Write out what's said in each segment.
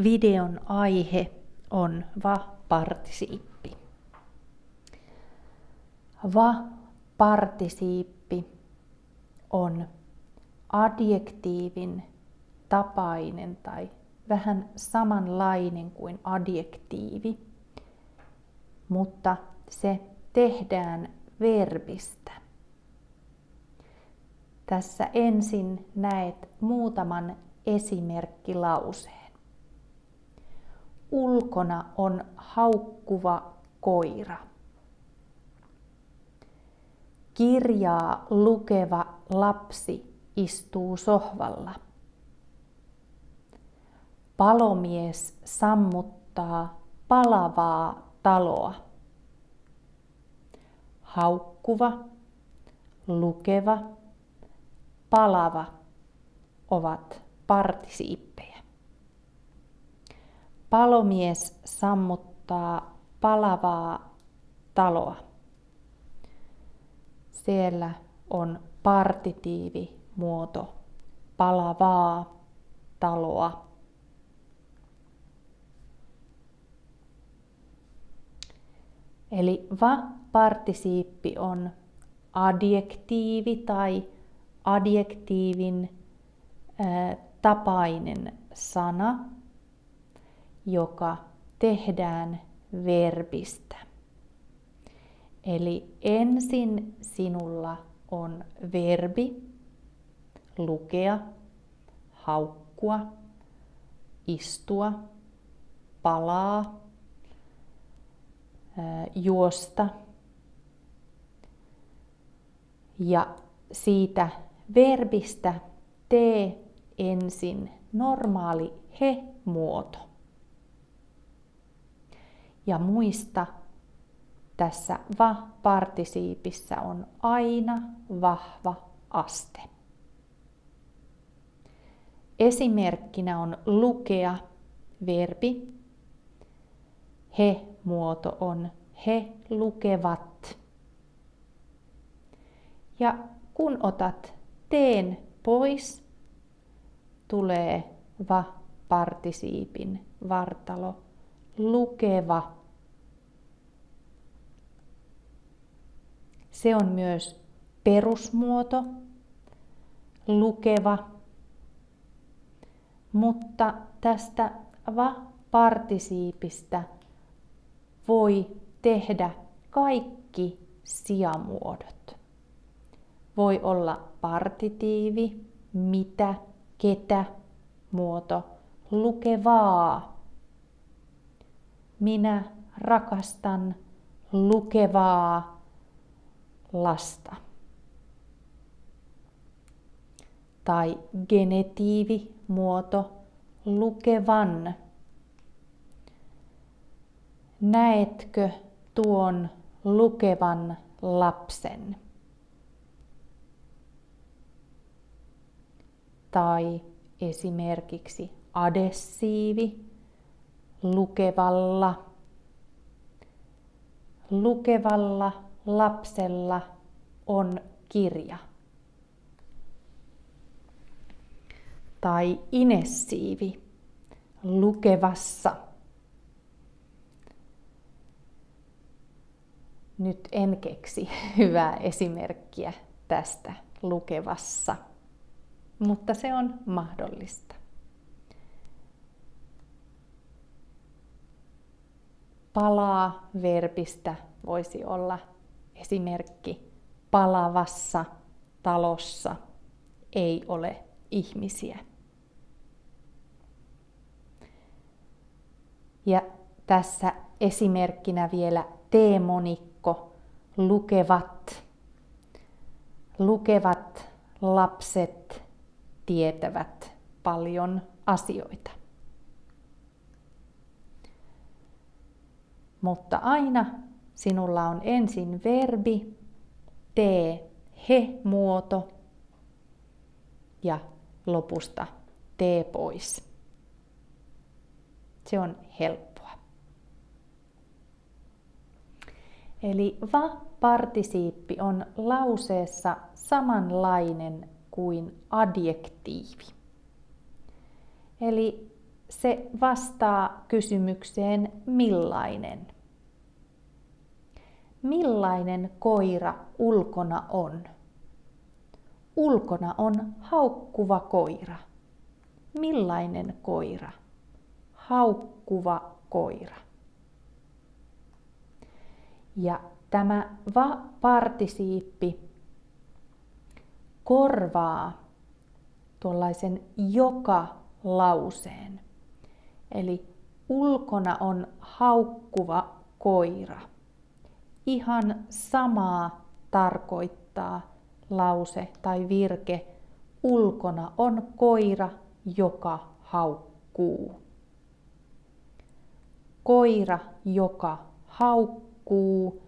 videon aihe on va-partisiippi. Va-partisiippi on adjektiivin tapainen tai vähän samanlainen kuin adjektiivi, mutta se tehdään verbistä. Tässä ensin näet muutaman esimerkkilauseen. Ulkona on haukkuva koira. Kirjaa lukeva lapsi istuu sohvalla. Palomies sammuttaa palavaa taloa. Haukkuva, lukeva, palava ovat partisiippejä. Palomies sammuttaa palavaa taloa. Siellä on partitiivimuoto palavaa taloa. Eli va-partisiippi on adjektiivi tai adjektiivin tapainen sana, joka tehdään verbistä. Eli ensin sinulla on verbi lukea, haukkua, istua, palaa, juosta. Ja siitä verbistä tee ensin normaali he-muoto. Ja muista, tässä va-partisiipissä on aina vahva aste. Esimerkkinä on lukea verbi. He-muoto on he lukevat. Ja kun otat teen pois, tulee va-partisiipin vartalo lukeva. Se on myös perusmuoto, lukeva, mutta tästä va-partisiipistä voi tehdä kaikki sijamuodot. Voi olla partitiivi, mitä, ketä, muoto, lukevaa. Minä rakastan lukevaa lasta. Tai genetiivi, muoto, lukevan. Näetkö tuon lukevan lapsen? Tai esimerkiksi adessiivi, lukevalla. Lukevalla lapsella on kirja. Tai inessiivi, lukevassa. Nyt en keksi hyvää esimerkkiä tästä lukevassa, mutta se on mahdollista. Palaa verbistä voisi olla esimerkki palavassa talossa ei ole ihmisiä. Ja tässä esimerkkinä vielä teemonikko, lukevat. Lukevat lapset tietävät paljon asioita. Mutta aina sinulla on ensin verbi, tee he-muoto ja lopusta tee pois. Se on helppoa. Eli va-partisiippi on lauseessa samanlainen kuin adjektiivi. Eli se vastaa kysymykseen millainen. Millainen koira ulkona on? Ulkona on haukkuva koira. Millainen koira? Haukkuva koira. Ja tämä va-partisiippi korvaa tuollaisen joka-lauseen. Eli ulkona on haukkuva koira. Ihan samaa tarkoittaa lause tai virke. Ulkona on koira, joka haukkuu. Koira, joka haukkuu,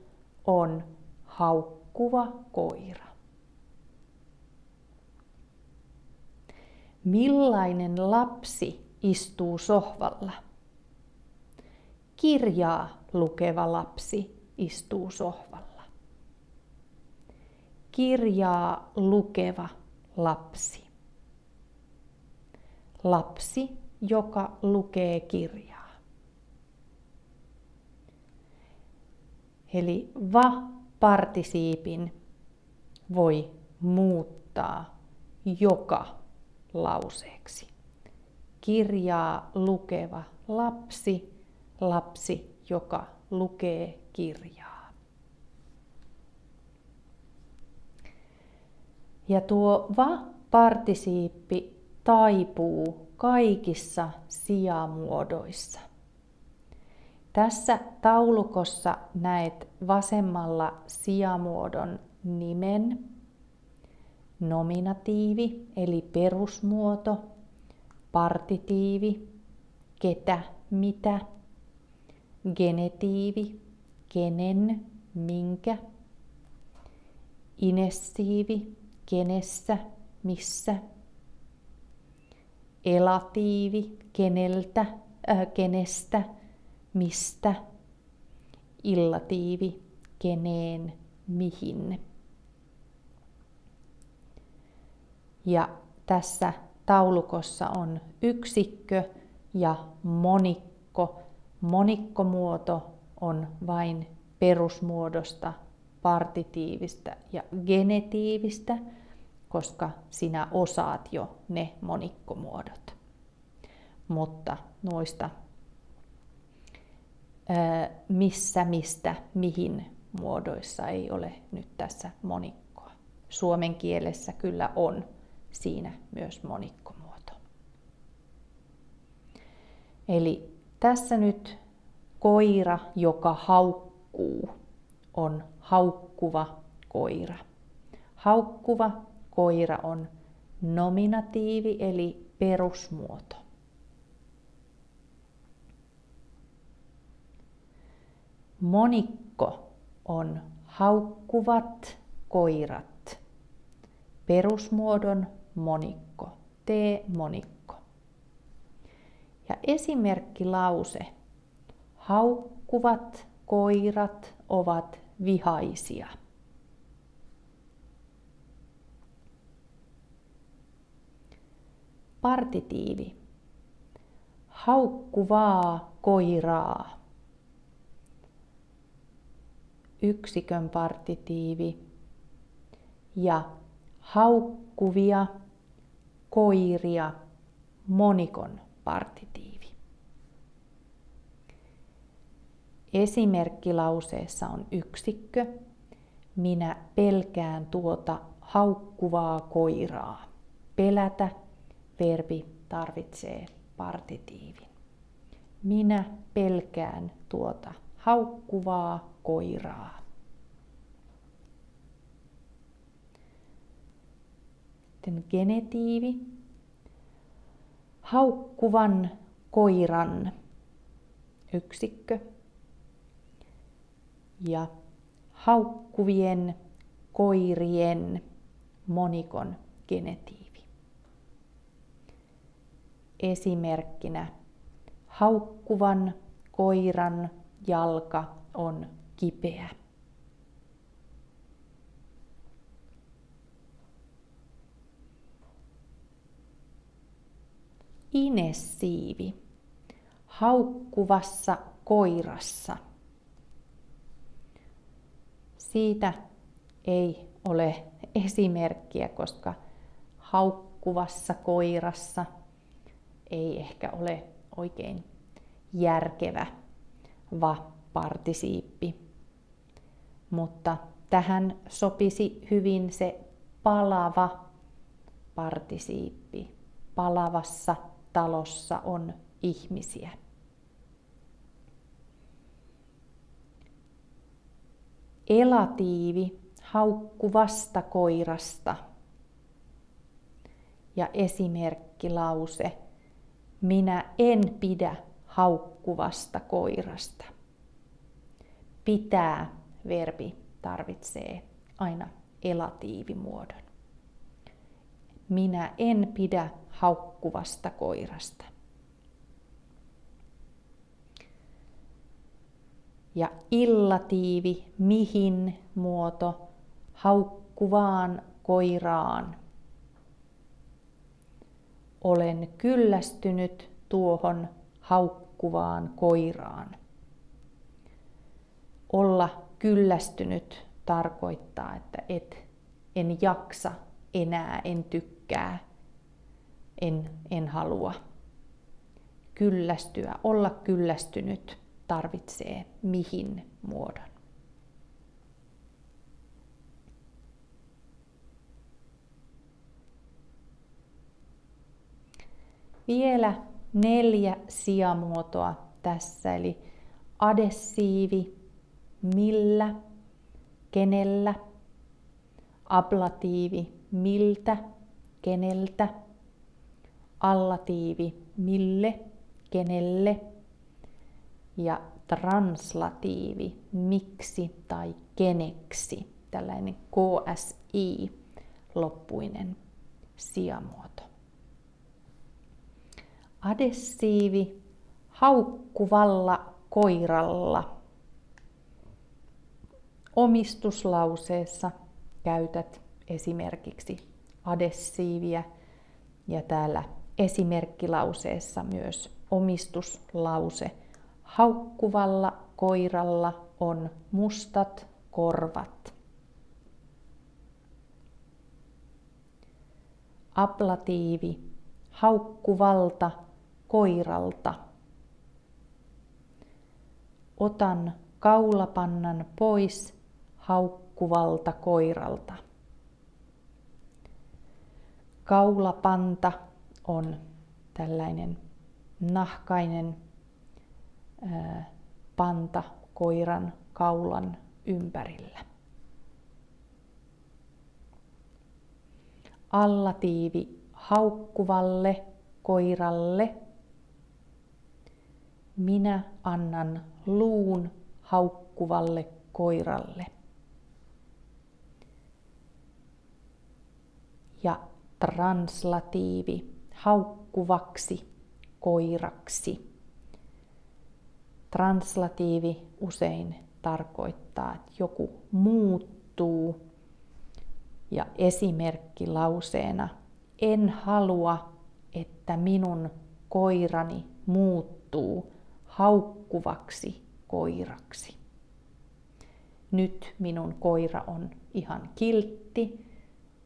on haukkuva koira. Millainen lapsi istuu sohvalla? Kirjaa lukeva lapsi istuu sohvalla. Kirjaa lukeva lapsi. Lapsi, joka lukee kirjaa. Eli va-partisiipin voi muuttaa joka lauseeksi. Kirjaa lukeva lapsi, lapsi, joka lukee kirjaa. Ja tuo va-partisiippi taipuu kaikissa sijamuodoissa. Tässä taulukossa näet vasemmalla sijamuodon nimen, nominatiivi eli perusmuoto, partitiivi, ketä, mitä, genetiivi, kenen, minkä, inessiivi, kenessä, missä, elatiivi, keneltä, kenestä, mistä, illatiivi, keneen, mihin. Ja tässä taulukossa on yksikkö ja monikko. Monikkomuoto on vain perusmuodosta, partitiivistä ja genetiivistä, koska sinä osaat jo ne monikkomuodot. Mutta noista missä, mistä, mihin muodoissa ei ole nyt tässä monikkoa. Suomen kielessä kyllä on siinä myös monikkomuoto. Eli tässä nyt koira, joka haukkuu, on haukkuva koira. Haukkuva koira on nominatiivi eli perusmuoto. Monikko on haukkuvat koirat. Perusmuodon monikko. T-monikko. Ja esimerkkilause. Haukkuvat koirat ovat vihaisia. Partitiivi. Haukkuvaa koiraa. Yksikön partitiivi. Ja haukkuvia koiria, monikon partitiivi. Esimerkkilauseessa on yksikkö. Minä pelkään tuota haukkuvaa koiraa. Pelätä verbi tarvitsee partitiivin. Minä pelkään tuota haukkuvaa koiraa. Sitten genetiivi. Haukkuvan koiran yksikkö. Ja haukkuvien koirien monikon genetiivi. Esimerkkinä haukkuvan koiran jalka on kipeä. Inessiivi. haukkuvassa koirassa. Siitä ei ole esimerkkiä, koska haukkuvassa koirassa ei ehkä ole oikein järkevä va-partisiippi. Mutta tähän sopisi hyvin se palava partisiippi. Palavassa talossa on ihmisiä. Elatiivi haukkuvasta koirasta. Ja esimerkkilause: minä en pidä haukkuvasta koirasta. Pitää verbi tarvitsee aina elatiivimuodon. Minä en pidä haukkuvasta koirasta. Ja illatiivi mihin muoto haukkuvaan koiraan. Olen kyllästynyt tuohon haukkuvaan koiraan. Olla kyllästynyt tarkoittaa, että en jaksa enää, en tykkää, en halua. Kyllästyä, olla kyllästynyt tarvitsee mihin muodon. Vielä 4 sijamuotoa tässä, eli adessiivi, millä, kenellä, ablatiivi, miltä, keneltä, allatiivi, mille, kenelle ja translatiivi, miksi tai keneksi, tällainen KSI-loppuinen sijamuoto. Adessiivi haukkuvalla koiralla. Omistuslauseessa käytät esimerkiksi adessiiviä ja täällä esimerkkilauseessa myös omistuslause. Haukkuvalla koiralla on mustat korvat. Ablatiivi haukkuvalta koiralta. Otan kaulapannan pois haukkuvalta koiralta. Kaulapanta on tällainen nahkainen panta koiran kaulan ympärillä. Allatiivi haukkuvalle koiralle. Minä annan luun haukkuvalle koiralle. Ja translatiivi haukkuvaksi koiraksi. Translatiivi usein tarkoittaa, että joku muuttuu. Ja esimerkkilauseena: en halua, että minun koirani muuttuu haukkuvaksi koiraksi. Nyt minun koira on ihan kiltti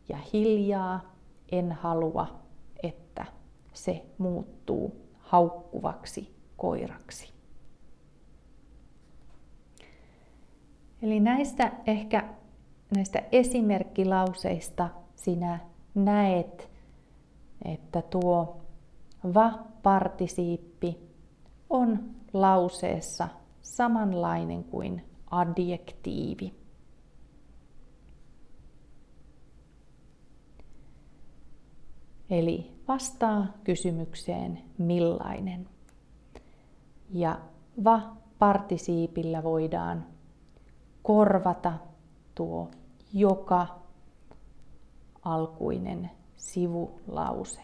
ja hiljaa. En halua, että se muuttuu haukkuvaksi koiraksi. Eli näistä esimerkkilauseista sinä näet, että tuo va-partisiippi on lauseessa samanlainen kuin adjektiivi. Eli vastaa kysymykseen millainen. Ja va-partisiipillä voidaan korvata tuo joka alkuinen sivulause.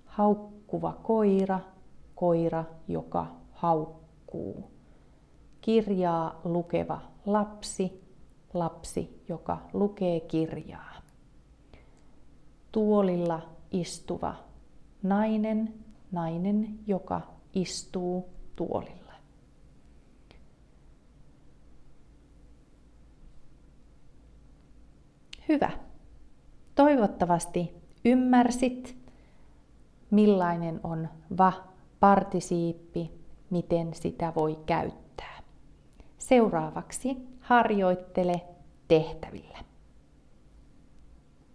Haukkuva koira, koira, joka haukkuu. Kirjaa lukeva lapsi, lapsi, joka lukee kirjaa. Tuolilla istuva nainen, nainen, joka istuu tuolilla. Hyvä. Toivottavasti ymmärsit, millainen on va-partisiippi, miten sitä voi käyttää. Seuraavaksi harjoittele tehtävillä.